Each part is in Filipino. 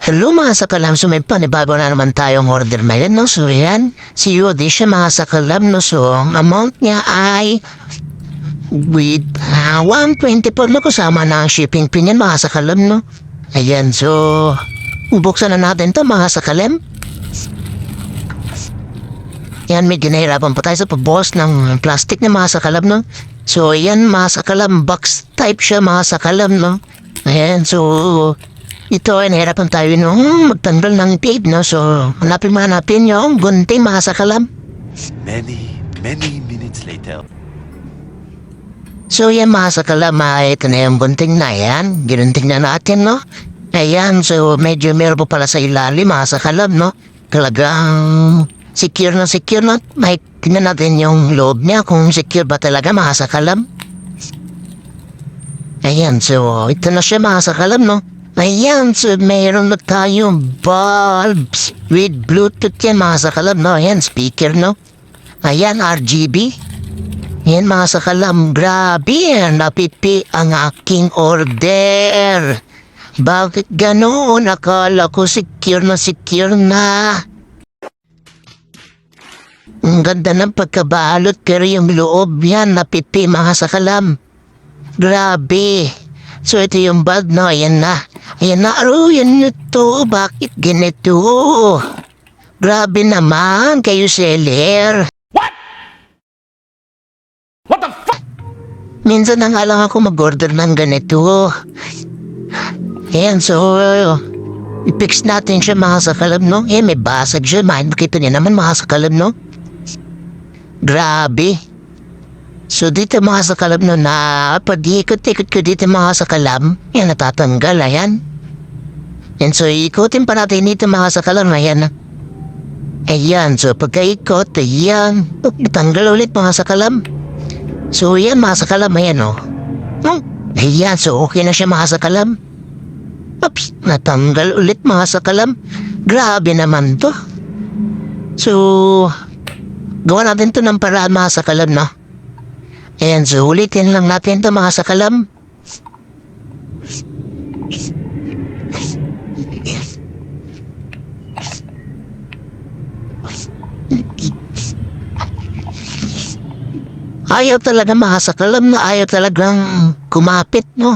Hello mga sakalam, so may panibago na naman tayong order ngayon, no? So yan, si Yodi siya mga sakalam, no? So ang amount niya ay with 120 po, no? Kasama na ang shipping fee niyan mga sakalam, no? Ayan, so buksan na natin to mga sakalam. Yan, may ginahirapan pa tayo sa pagbuhos ng plastic na mga sakalam, no? So yan mga sakalam, box type siya mga sakalam, no? Ayan, so ito ay nahirapan tayo nung magtanggal ng tape, no? So, hanapin yung gunting mga sakalam. Many minutes later. So, yan mga sakalam, ito na yung gunting na yan. Ginunting na natin, no? Ayan, so medyo meron pa pala sa ilalim mga sakalam, no? Talagang secure na. May tingnan natin yung loob niya kung secure ba talaga mga sakalam. Ayan, so ito na siya mga sakalam, no? Ayan, so mayroon na tayong bulbs with Bluetooth yan mga sakalam, no? Ayan, speaker, no? Ayan, RGB. Ayan mga sakalam, grabe, napipi ang aking order. Bakit ganoon? Akala ko secure na. Ang ganda ng pagkabalot pero yung loob yan, napipi mga sakalam. Grabe. So ito yung bag, no? Ayan na. Yan ito. Bakit ganito? Grabe naman kayo, seller. What the fuck? Minsan na nga lang ako mag-order ng ganito. Ayan, so i-fix natin siya mga sakalam, no? May basag siya. Makita niya naman mga sakalam, no? Grabe. So dito mga sakalam, no, na pag-ikot-ikot ko dito mga sakalam, yan natatanggal, ayan. And so ikutin pa natin dito mga sakalam, ayan. Ayan, so pagka-ikot, ayan, natanggal ulit mga sakalam. So yan mga sakalam, ayan, oh. Ayan, so okay na siya mga sakalam. Oops, natanggal ulit mga sakalam. Grabe naman to. So, gawa natin to ng paraan mga sakalam, no? Ayan, so ulitin lang natin ito mga sakalam. Ayaw talaga mga sakalam na ayaw talagang kumapit, no?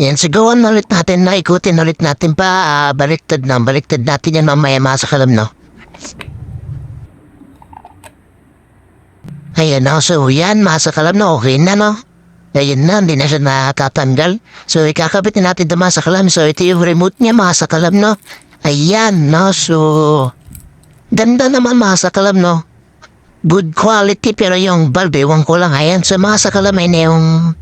Ayan, so gawan ulit natin na ikutin ulit natin pa. Baliktad natin yan mamaya mga sakalam, no? Ayan na, so yan, mga sakalam na okay na, no? Ayan na, hindi na siya natatanggal. So, ikakabit na natin ito mga sakalam. So, ito yung remote niya, mga sakalam, no? Ayan, no? So, ganda naman, mga sakalam, no? Good quality, pero yung bulb, ewan ko lang. Ayan, so mga sakalam, ay na yung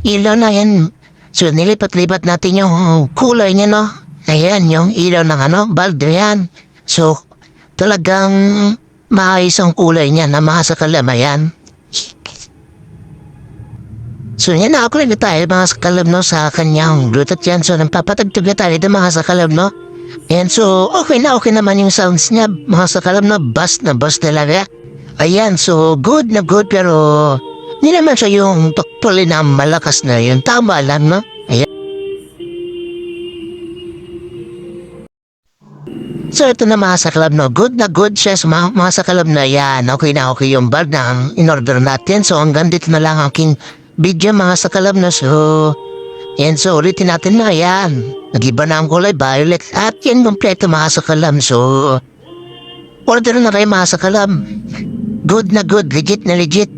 ilaw na yan. So, nilipat-lipat natin yung kulay niya, no? Ayan, yung ilaw ng bulb, yan. So, talagang maayos ang kulay niya na mga sakalam, ayan. So yan na ako rin tayo mga sakalam, no, sa kanyang Bluetooth yan. So nagpapatagtog na tayo dito mga sakalam, no. And so okay naman yung sounds niya mga sakalam, no. Bass talaga. Ayan, so good pero hindi naman siya yung totally na malakas na yun. Tama lang, no. Ayan. So ito na mga sakalam, no, good siya sa mga sakalam na yan. Okay yung bulb na in-order natin. So hanggang dito na lang aking video mga sakalam, no. So yan, so ulitin natin na yan. Nag-iba na ang kulay violet at yan kompleto mga sakalam. So order na kayo mga sakalam. Good, legit.